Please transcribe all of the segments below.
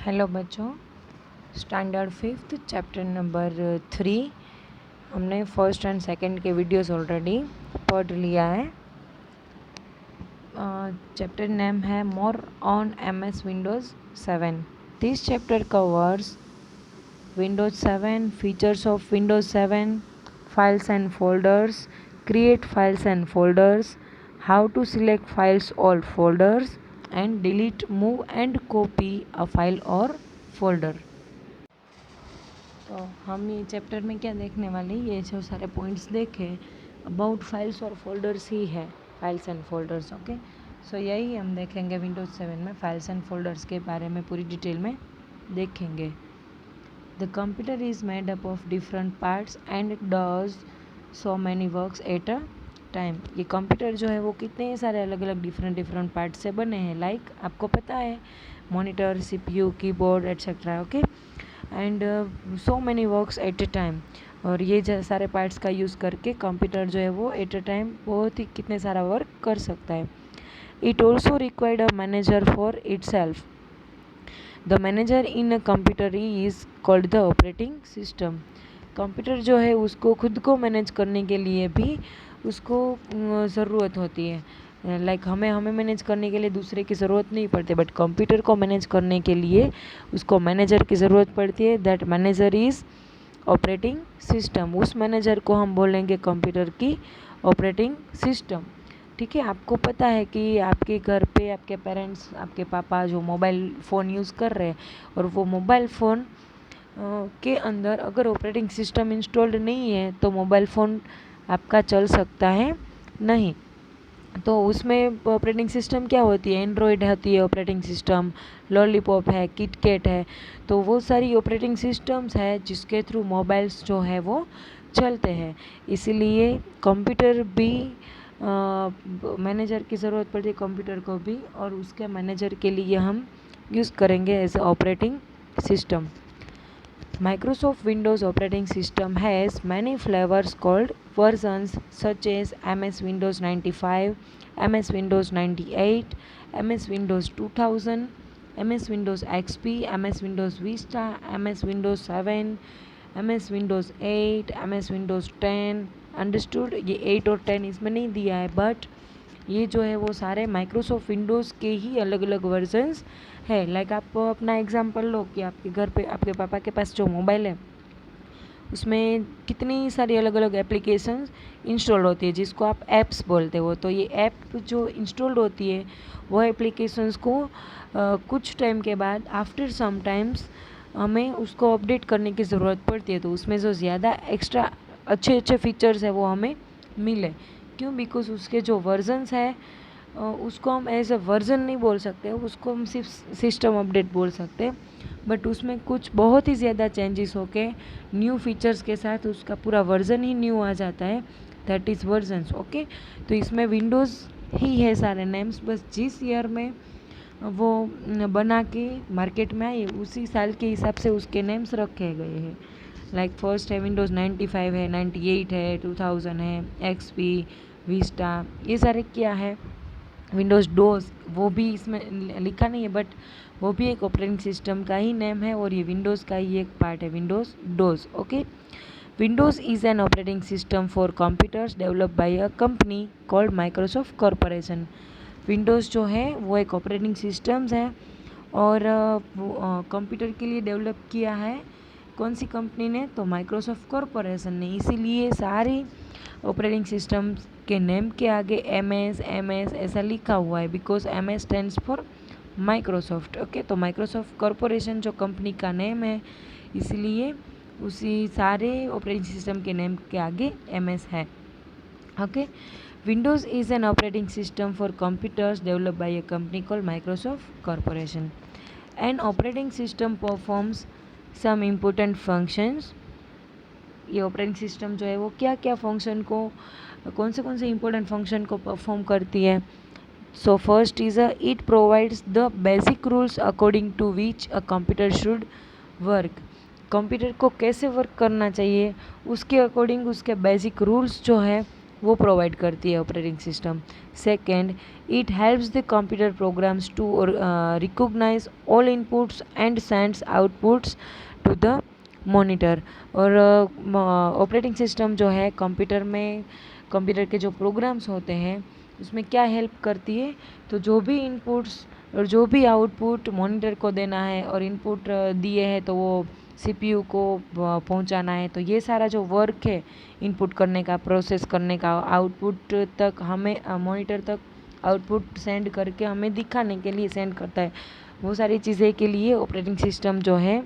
Hello बच्चों, standard 5th chapter number 3 हमने first and second के वीडियोस ऑलरेडी पढ़ लिया है। चैप्टर नेम है more on MS Windows 7। This chapter covers Windows 7, features of Windows 7, files and folders, create files and folders, how to select files or folders, and delete, move and copy a file or folder। तो हम ये chapter में क्या देखने वाले, ये जो सारे पॉइंट्स देखे अबाउट फाइल्स और फोल्डर्स ही है, फाइल्स एंड फोल्डर्स। ओके, सो यही हम देखेंगे विंडोज़ 7 में फाइल्स एंड फोल्डर्स के बारे में पूरी डिटेल में देखेंगे। The computer is made up of different parts and does so many works at a time. ये कंप्यूटर जो है वो कितने सारे अलग अलग डिफरेंट पार्ट से बने हैं। लाइक आपको पता है monitor, CPU, keyboard etcetera. Okay, and so many works at A time. और ये सारे पार्ट्स का यूज़ करके कंप्यूटर जो है वो एट ए टाइम बहुत ही कितने सारा वर्क कर सकता है। It also required a manager for it self. The manager in a computer is called the operating system. Computer जो है उसको खुद को मैनेज करने के लिए भी उसको ज़रूरत होती है। लाइक हमें मैनेज करने के लिए दूसरे की ज़रूरत नहीं पड़ती, बट कंप्यूटर को मैनेज करने के लिए उसको मैनेजर की ज़रूरत पड़ती है। That manager is operating system. उस मैनेजर को हम बोलेंगे कंप्यूटर की ऑपरेटिंग सिस्टम। ठीक है, आपको पता है कि आपके घर पे आपके पेरेंट्स, आपके पापा जो मोबाइल फ़ोन यूज़ कर रहे हैं और वो मोबाइल फ़ोन के अंदर अगर ऑपरेटिंग सिस्टम इंस्टॉल्ड नहीं है तो मोबाइल फ़ोन आपका चल सकता है नहीं। तो उसमें ऑपरेटिंग सिस्टम क्या होती है, एंड्रॉयड होती है ऑपरेटिंग सिस्टम, लॉलीपॉप है, किटकैट है। तो वो सारी ऑपरेटिंग सिस्टम्स है जिसके थ्रू मोबाइल्स जो है वो चलते हैं। इसीलिए कंप्यूटर भी मैनेजर की ज़रूरत पड़ती है कंप्यूटर को भी, और उसके मैनेजर के लिए हम यूज़ करेंगे as operating system. Microsoft Windows operating system has many flavors called versions such as MS Windows 95, MS Windows 98, MS Windows 2000, MS Windows XP, MS Windows Vista, MS Windows 7, MS Windows 8, MS Windows 10। Understood, ये 8 और 10 इसमें नहीं दिया है, but ये जो है वो सारे माइक्रोसॉफ्ट विंडोज़ के ही अलग अलग वर्जन्स है। लाइक आप अपना एग्जांपल लो कि आपके घर पे आपके पापा के पास जो मोबाइल है उसमें कितनी सारी अलग अलग एप्लीकेशंस इंस्टॉल होती है जिसको आप ऐप्स बोलते हो। तो ये ऐप जो इंस्टॉल्ड होती है वो एप्लीकेशंस को कुछ टाइम के बाद आफ्टर सम टाइम्स हमें उसको अपडेट करने की ज़रूरत पड़ती है। तो उसमें जो ज़्यादा एक्स्ट्रा अच्छे फीचर्स है वो हमें मिले। क्यों? बिकॉज उसके जो वर्जन्स है उसको हम एज अ वर्जन नहीं बोल सकते, उसको हम सिर्फ सिस्टम अपडेट बोल सकते हैं। बट उसमें कुछ बहुत ही ज़्यादा चेंजेस होके न्यू फीचर्स के साथ उसका पूरा वर्जन ही न्यू आ जाता है, दैट इज़ वर्जन्स। ओके, तो इसमें विंडोज़ ही है सारे नेम्स, बस जिस ईयर में वो बना के मार्केट में आए उसी साल के हिसाब से उसके नेम्स रखे गए हैं। लाइक फर्स्ट है विंडोज़ 95 है, 98 है, 2000 है, XP, विस्टा, ये सारे क्या है। विंडोज़ डोज वो भी इसमें लिखा नहीं है, बट वो भी एक ऑपरेटिंग सिस्टम का ही नेम है और ये विंडोज़ का ही एक पार्ट है, Windows dose. Okay, Windows is an operating system for computers develop by a company called Microsoft corporation. Windows जो है वो एक ऑपरेटिंग सिस्टम्स है और कंप्यूटर के लिए डेवलप किया है कौन सी कंपनी ने, तो माइक्रोसॉफ्ट कॉरपोरेशन ने। इसीलिए सारी ऑपरेटिंग सिस्टम के नेम के आगे MS ऐसा लिखा हुआ है, because MS stands for Microsoft. Okay, तो माइक्रोसॉफ्ट कॉरपोरेशन जो कंपनी का नेम है इसलिए उसी सारे ऑपरेटिंग सिस्टम के नेम के आगे MS है। Okay, Windows is an operating system for computers develop by a company called Microsoft Corporation. An operating system performs some important functions. ये ऑपरेटिंग सिस्टम जो है वो क्या क्या फंक्शन को, कौन से इंपॉर्टेंट फंक्शन को परफॉर्म करती है। So first is it provides the basic rules according to which a computer should work. Computer को कैसे वर्क करना चाहिए उसके अकॉर्डिंग उसके बेसिक रूल्स जो है वो प्रोवाइड करती है operating system. Second, it helps the computer programs to recognise all inputs and sends outputs to the monitor. और ऑपरेटिंग सिस्टम जो है कंप्यूटर के जो प्रोग्राम्स होते हैं उसमें क्या हेल्प करती है, तो जो भी इनपुट्स और जो भी आउटपुट मॉनिटर को देना है और इनपुट दिए हैं तो वो सीपीयू को पहुंचाना है, तो ये सारा जो वर्क है इनपुट करने का, प्रोसेस करने का, आउटपुट तक हमें मॉनिटर तक आउटपुट सेंड करके हमें दिखाने के लिए सेंड करता है, वो सारी चीज़ें के लिए ऑपरेटिंग सिस्टम जो है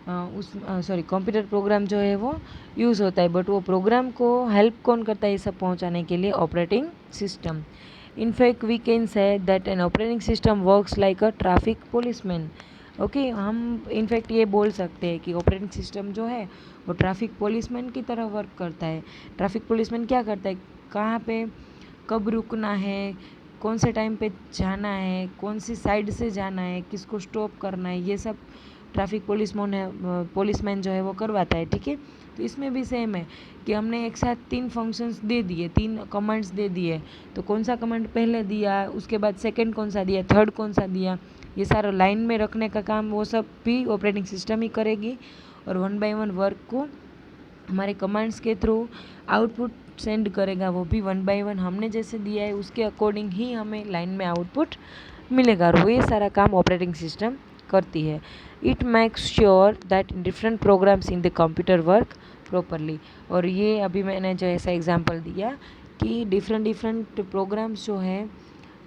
कंप्यूटर प्रोग्राम जो है वो यूज़ होता है। बट वो प्रोग्राम को हेल्प कौन करता है ये सब पहुंचाने के लिए? Operating system. In fact we can say that an operating system works like a traffic policeman. Okay, हम इनफैक्ट ये बोल सकते हैं कि ऑपरेटिंग सिस्टम जो है वो ट्रैफिक पुलिसमैन की तरह वर्क करता है। ट्रैफिक पुलिसमैन क्या करता है? कहाँ पे कब रुकना है, कौन से टाइम पे जाना है, कौन सी साइड से जाना है, किसको स्टॉप करना है, ये सब ट्रैफिक पुलिसमैन जो है वो करवाता है। ठीक है, तो इसमें भी सेम है कि हमने एक साथ 3 फंक्शंस दे दिए, 3 कमांड्स दे दिए, तो कौन सा कमांड पहले दिया, उसके बाद सेकंड कौन सा दिया, थर्ड कौन सा दिया, ये सारा लाइन में रखने का काम वो सब भी ऑपरेटिंग सिस्टम ही करेगी। और 1 बाय 1 वर्क को हमारे कमांड्स के थ्रू आउटपुट सेंड करेगा, वो भी 1 बाय 1 हमने जैसे दिया है उसके अकॉर्डिंग ही हमें लाइन में आउटपुट मिलेगा। और वो ये सारा काम ऑपरेटिंग सिस्टम करती है। It makes sure that different programs in the computer work properly. और ये अभी मैंने जो ऐसा एग्जांपल दिया कि डिफरेंट प्रोग्राम्स जो है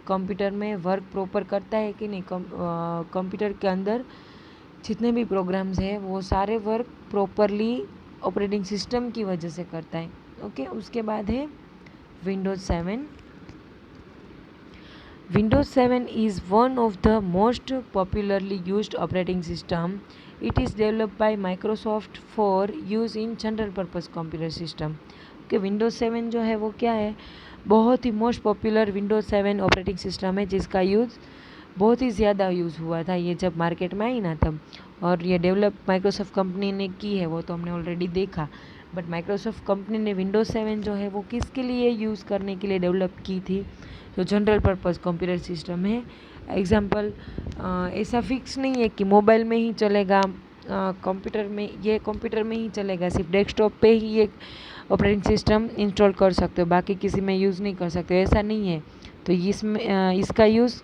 कंप्यूटर में वर्क प्रॉपर करता है कि नहीं। कंप्यूटर के अंदर जितने भी प्रोग्राम्स हैं वो सारे वर्क प्रॉपरली ऑपरेटिंग सिस्टम की वजह से करता है। ओके, उसके बाद है Windows 7। Windows 7 is one of the most popularly used operating system. It is developed by Microsoft for use in general purpose computer system. Okay, Windows 7 जो है वो क्या है? बहुत ही most popular Windows 7 operating system है जिसका यूज़ बहुत ही ज़्यादा यूज़ हुआ था ये जब मार्केट में आई ना तब। और ये डेवलप माइक्रोसॉफ्ट कंपनी ने की है वो तो हमने ऑलरेडी देखा। बट माइक्रोसॉफ्ट कंपनी ने Windows 7 जो है वो किसके लिए यूज़ करने के लिए डेवलप की थी? जो जनरल पर्पस कंप्यूटर सिस्टम है। एग्जांपल ऐसा फिक्स नहीं है कि मोबाइल में ही चलेगा, कंप्यूटर में ही चलेगा, सिर्फ डेस्कटॉप पे ही ये ऑपरेटिंग सिस्टम इंस्टॉल कर सकते हो, बाकी किसी में यूज़ नहीं कर सकते, ऐसा नहीं है। तो इसमें इसका यूज़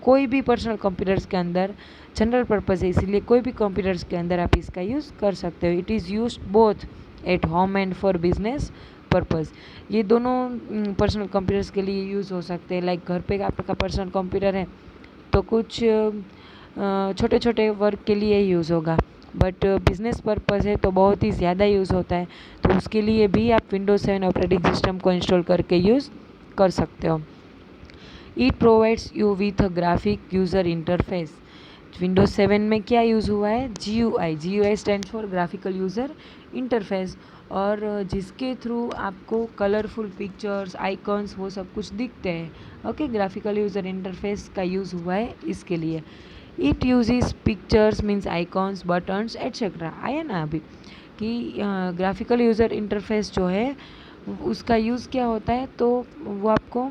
कोई भी पर्सनल कंप्यूटर्स के अंदर जनरल पर्पस है, इसीलिए कोई भी कंप्यूटर्स के अंदर आप इसका यूज़ कर सकते हो। It is used both at home and for business purpose. ये दोनों पर्सनल कंप्यूटर्स के लिए यूज़ हो सकते हैं। लाइक घर पे आपका पर्सनल कंप्यूटर है तो कुछ छोटे छोटे वर्क के लिए यूज़ होगा, बट बिजनेस पर्पज़ है तो बहुत ही ज़्यादा यूज़ होता है, तो उसके लिए भी आप विंडोज़ 7 ऑपरेटिंग सिस्टम को इंस्टॉल करके यूज़ कर सकते हो। It provides you with a graphic user interface. Windows 7 में क्या यूज़ हुआ है? GUI stand for graphical user interface, और जिसके थ्रू आपको कलरफुल पिक्चर्स, आइकॉन्स वो सब कुछ दिखते हैं। ओके, ग्राफिकल यूज़र इंटरफेस का यूज़ हुआ है इसके लिए। It uses pictures means icons, buttons etcetera. आया ना अभी कि ग्राफिकल यूज़र इंटरफेस जो है उसका यूज़ क्या होता है, तो वो आपको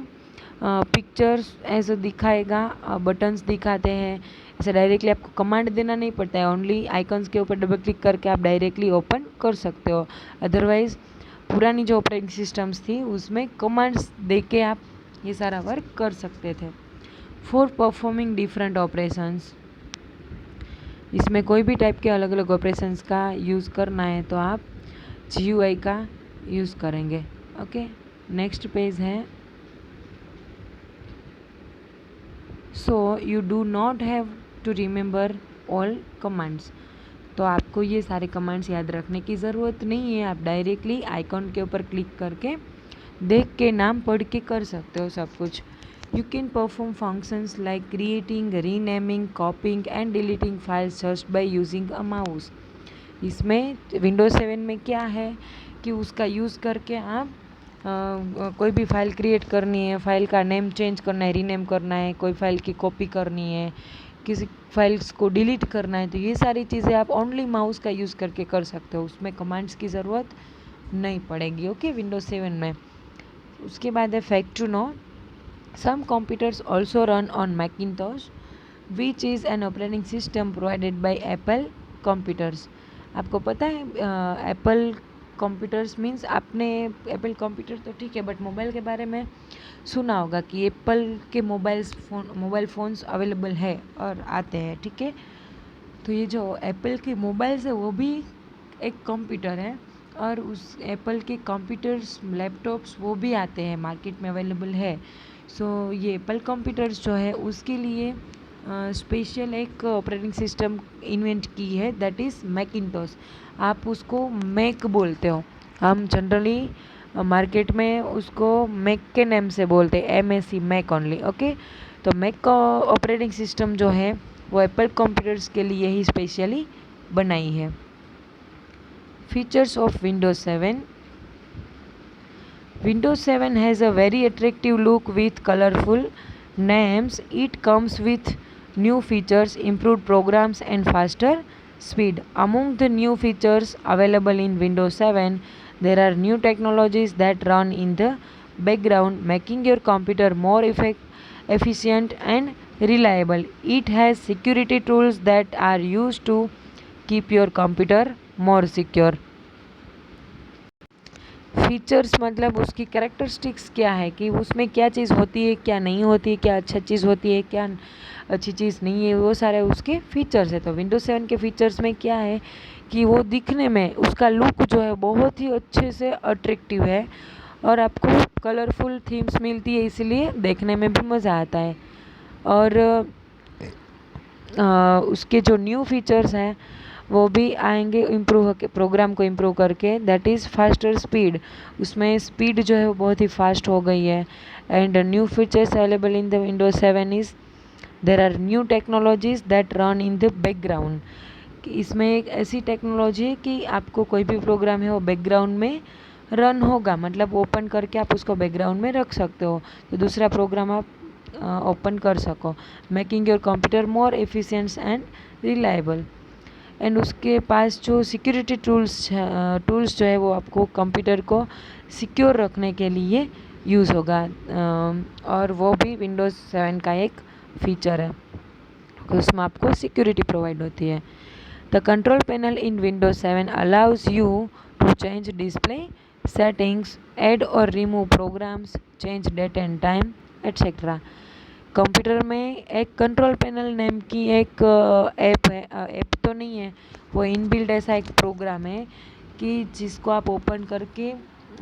पिक्चर्स ऐसे दिखाएगा, बटन्स दिखाते हैं, ऐसे डायरेक्टली आपको कमांड देना नहीं पड़ता है, ओनली आइकन्स के ऊपर डबल क्लिक करके आप डायरेक्टली ओपन कर सकते हो। अदरवाइज़ पुरानी जो ऑपरेटिंग सिस्टम्स थी उसमें कमांड्स दे के आप ये सारा वर्क कर सकते थे। फॉर परफॉर्मिंग डिफरेंट ऑपरेशंस, इसमें कोई भी टाइप के अलग अलग ऑपरेशंस का यूज़ करना है तो आप GUI का यूज़ करेंगे। ओके, नेक्स्ट पेज है। So you do not have to remember all commands. तो आपको ये सारे कमांड्स याद रखने की ज़रूरत नहीं है, आप डायरेक्टली आइकॉन के ऊपर क्लिक करके देख के नाम पढ़ के कर सकते हो सब कुछ। You can perform functions like creating, renaming, कॉपिंग and deleting files just by using a mouse. इसमें विंडोज़ 7 में क्या है कि उसका यूज़ करके आप कोई भी फाइल क्रिएट करनी है, फाइल का नेम चेंज करना है, रीनेम करना है, कोई फाइल की कॉपी करनी है, किसी फाइल्स को डिलीट करना है, तो ये सारी चीज़ें आप ओनली माउस का यूज़ करके कर सकते हो, उसमें कमांड्स की ज़रूरत नहीं पड़ेगी। ओके, विंडोज 7 में। उसके बाद है fact to know, some computers also run on Macintosh which is an operating system provided by Apple computers. आपको पता है एप्पल कंप्यूटर्स मीन्स आपने एप्पल कंप्यूटर तो ठीक है, बट मोबाइल के बारे में सुना होगा कि एप्पल के मोबाइल फ़ोन्स अवेलेबल है और आते हैं, ठीक है। तो ये जो एप्पल के मोबाइल्स है वो भी एक कंप्यूटर है, और उस एप्पल के कंप्यूटर्स लैपटॉप्स वो भी आते हैं, मार्केट में अवेलेबल है। सो ये एप्पल कंप्यूटर्स जो है उसके लिए स्पेशल एक ऑपरेटिंग सिस्टम इन्वेंट की है, दैट इज़ मैकिंटोश। आप उसको मैक बोलते हो, हम जनरली मार्केट में उसको मैक के नेम से बोलते हैं, MAC, मैक ओनली। ओके, तो मैक का ऑपरेटिंग सिस्टम जो है वो एप्पल कंप्यूटर्स के लिए ही स्पेशली बनाई है। Features of Windows 7। Windows 7 has a very attractive look with colorful names. It comes with new features, improved programs, and faster speed. Among the new features available in Windows 7, there are new technologies that run in the background, making your computer more efficient and reliable. It has security tools that are used to keep your computer more secure. Features मतलब उसकी characteristics क्या है, कि उसमें क्या चीज़ होती है, क्या नहीं होती है, क्या अच्छा चीज़ होती है, क्या अच्छी चीज़ नहीं है, वो सारे उसके फीचर्स है। तो विंडोज 7 के फीचर्स में क्या है कि वो दिखने में उसका लुक जो है बहुत ही अच्छे से अट्रैक्टिव है, और आपको कलरफुल थीम्स मिलती है, इसलिए देखने में भी मज़ा आता है। और उसके जो न्यू फीचर्स हैं वो भी आएंगे इम्प्रूव होके, प्रोग्राम को इम्प्रूव करके, दैट इज़ फास्टर स्पीड। उसमें स्पीड जो है वो बहुत ही फास्ट हो गई है। And new features available in the Windows 7 is there are new technologies that run in the background. इसमें एक ऐसी टेक्नोलॉजी है कि आपको कोई भी प्रोग्राम है वो बैकग्राउंड में रन होगा, मतलब ओपन करके आप उसको बैकग्राउंड में रख सकते हो, तो दूसरा प्रोग्राम आप ओपन कर सको, making your computer more efficient and reliable. And उसके पास जो सिक्योरिटी टूल्स जो है वो आपको कंप्यूटर को सिक्योर रखने के लिए यूज़ होगा, और वो भी विंडोज़ 7 का एक फीचर है, उसमें आपको सिक्योरिटी प्रोवाइड होती है। The control panel in Windows 7 allows you to change display settings, add और remove programs, change date and time etcetera. Computer में एक कंट्रोल पैनल नेम की एक ऐप है, ऐप तो नहीं है, वो इनबिल्ट ऐसा एक प्रोग्राम है कि जिसको आप ओपन करके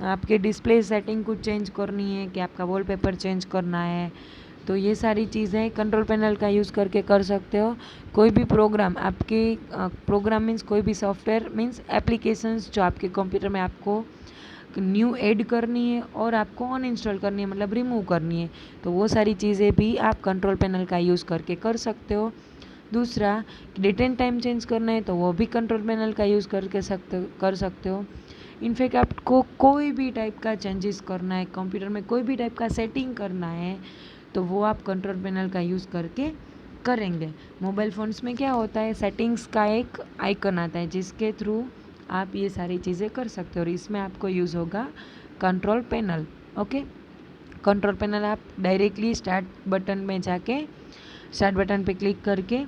आपके डिस्प्ले सेटिंग को चेंज करनी है, कि आपका वॉलपेपर चेंज करना है, तो ये सारी चीज़ें कंट्रोल पैनल का यूज़ करके कर सकते हो। कोई भी प्रोग्राम आपके प्रोग्राम मीन्स कोई भी सॉफ्टवेयर मीन्स एप्लीकेशंस जो आपके कंप्यूटर में आपको न्यू ऐड करनी है और आपको अनइंस्टॉल करनी है, मतलब रिमूव करनी है, तो वो सारी चीज़ें भी आप कंट्रोल पैनल का यूज़ करके कर सकते हो। दूसरा, डेट एंड टाइम चेंज करना है तो वो भी कंट्रोल पैनल का यूज़ करके कर सकते हो। इनफैक्ट आपको कोई भी टाइप का चेंजेस करना है कंप्यूटर में, कोई भी टाइप का सेटिंग करना है, तो वो आप कंट्रोल पैनल का यूज़ करके करेंगे। मोबाइल फ़ोन्स में क्या होता है, सेटिंग्स का एक आइकन आता है जिसके थ्रू आप ये सारी चीज़ें कर सकते हो, और इसमें आपको यूज़ होगा control panel. Okay, control panel आप डायरेक्टली स्टार्ट बटन में जाके स्टार्ट बटन पे क्लिक करके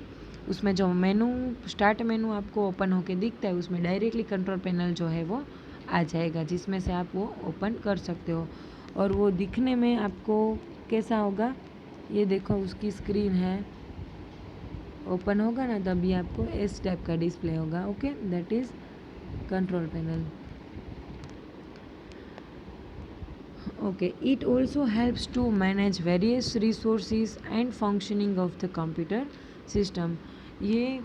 उसमें जो मेनू स्टार्ट मेनू आपको ओपन होके दिखता है, उसमें डायरेक्टली कंट्रोल पैनल जो है वो आ जाएगा, जिसमें से आप वो ओपन कर सकते हो। और वो दिखने में आपको कैसा होगा, ये देखो उसकी स्क्रीन है, ओपन होगा ना तभी आपको इस टाइप का डिस्प्ले होगा। Okay, that is control panel. Okay, it also helps to manage various resources and functioning of the computer system. ये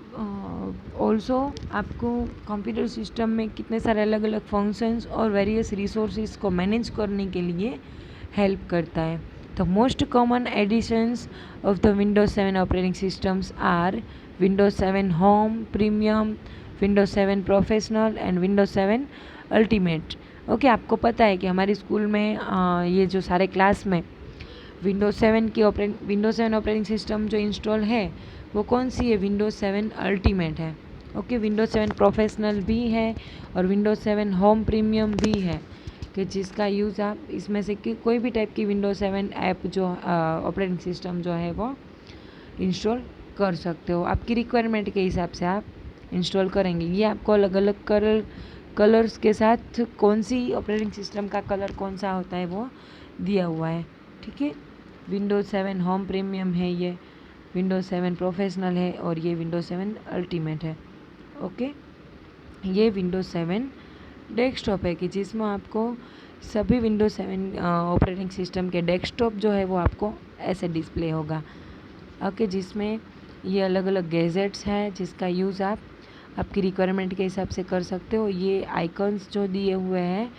ऑल्सो आपको कंप्यूटर सिस्टम में कितने सारे अलग अलग फंक्शंस और वेरियस रिसोर्सेज को मैनेज करने के लिए हेल्प करता है। The most common editions of the Windows 7 operating systems are Windows 7 Home Premium, Windows 7 Professional and Windows 7 Ultimate. Okay, आपको पता है कि हमारी स्कूल में ये जो सारे क्लास में विंडोज 7 ऑपरेटिंग सिस्टम जो इंस्टॉल है वो कौन सी है, विंडोज 7 अल्टीमेट है। ओके, विंडोज 7 प्रोफेशनल भी है और विंडोज 7 होम प्रीमियम भी है, कि जिसका यूज़ आप इसमें से कोई भी टाइप की विंडोज 7 ऐप जो ऑपरेटिंग सिस्टम जो है वो इंस्टॉल कर सकते हो। आपकी रिक्वायरमेंट के हिसाब से आप इंस्टॉल करेंगे। ये आपको अलग अलग कलर्स के साथ कौन सी ऑपरेटिंग सिस्टम का कलर कौन सा होता है वो दिया हुआ है, ठीक है। विंडोज 7 होम प्रीमियम है, ये विंडोज 7 प्रोफेशनल है और ये विंडोज 7 अल्टीमेट है। ओके, ये विंडोज 7 डेस्कटॉप है कि जिसमें आपको सभी विंडोज 7 ऑपरेटिंग सिस्टम के डेस्कटॉप जो है वो आपको ऐसे डिस्प्ले होगा। ओके, जिसमें ये अलग अलग गैजेट्स हैं जिसका यूज़ आप आपकी रिक्वायरमेंट के हिसाब से कर सकते हो। ये आइकन्स जो दिए हुए हैं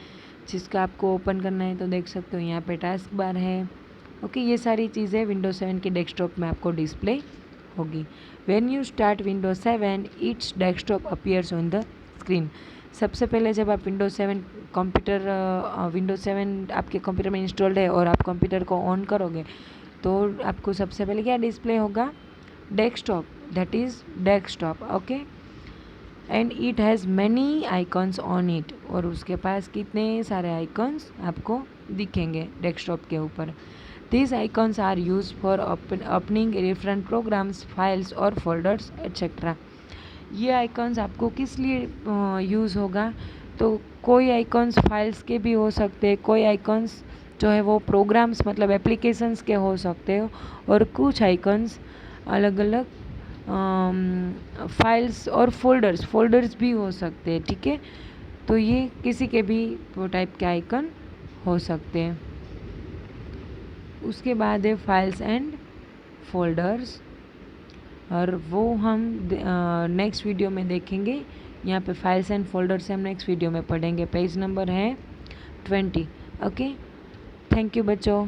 जिसका आपको ओपन करना है तो देख सकते हो, यहाँ पे टास्क बार है। ओके, ये सारी चीज़ें विंडोज 7 के डेस्कटॉप में आपको डिस्प्ले होगी। When you start Windows 7 it's desktop appears on the screen. सबसे पहले जब आप विंडोज 7 कंप्यूटर विंडोज 7 आपके कंप्यूटर में इंस्टॉल्ड है और आप कंप्यूटर को ऑन करोगे तो आपको सबसे पहले क्या डिस्प्ले होगा, desktop, that is desktop. Okay, and it has many icons on it, और उसके पास कितने सारे आइकन्स आपको दिखेंगे डेस्कटॉप के ऊपर। These icons are used for opening different programs, files और folders etc. ये आइकन्स आपको किस लिए यूज़ होगा, तो कोई आइकन्स फाइल्स के भी हो सकते हैं, कोई आइकन्स जो है वो प्रोग्राम्स मतलब एप्लीकेशंस के हो सकते हो, और कुछ आइकन्स अलग अलग फाइल्स और फोल्डर्स भी हो सकते हैं, ठीक है। तो ये किसी के भी वो टाइप के आइकन हो सकते हैं। उसके बाद है फाइल्स एंड फोल्डर्स, और वो हम नेक्स्ट वीडियो में देखेंगे। यहाँ पे फाइल्स एंड फोल्डर्स हम नेक्स्ट वीडियो में पढ़ेंगे। पेज नंबर है 20। ओके, थैंक यू बच्चों।